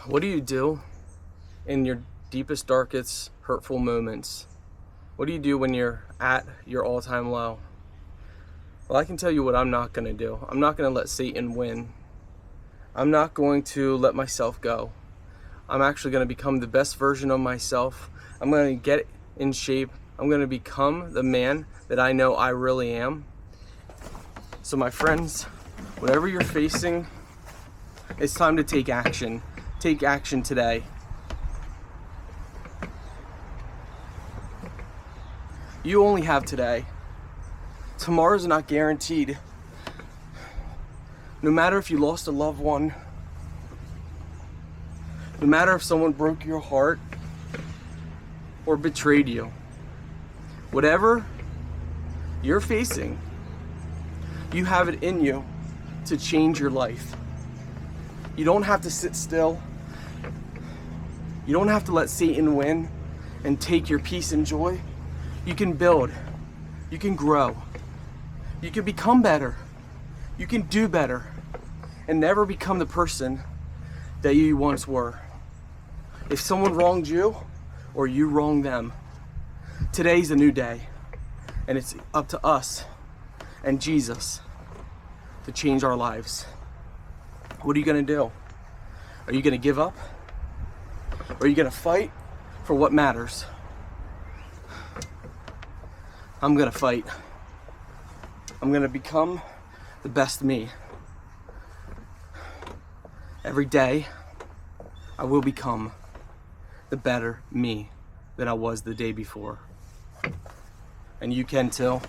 What do you do in your deepest, darkest, hurtful moments? What do you do when you're at your all-time low? Well, I can tell you what I'm not going to do. I'm not going to let Satan win. I'm not going to let myself go. I'm actually going to become the best version of myself. I'm going to get in shape. I'm going to become the man that I know I really am. So my friends, whatever you're facing, it's time to take action. Take action today. You only have today. Tomorrow's not guaranteed. No matter if you lost a loved one, no matter if someone broke your heart or betrayed you, whatever you're facing, you have it in you to change your life. You don't have to sit still. You don't have to let Satan win and take your peace and joy. You can build. You can grow. You can become better. You can do better and never become the person that you once were. If someone wronged you or you wronged them, today's a new day, and it's up to us and Jesus to change our lives. What are you going to do? Are you going to give up? Or are you going to fight for what matters? I'm going to fight. I'm going to become the best me. Every day, I will become the better me than I was the day before. And you can too.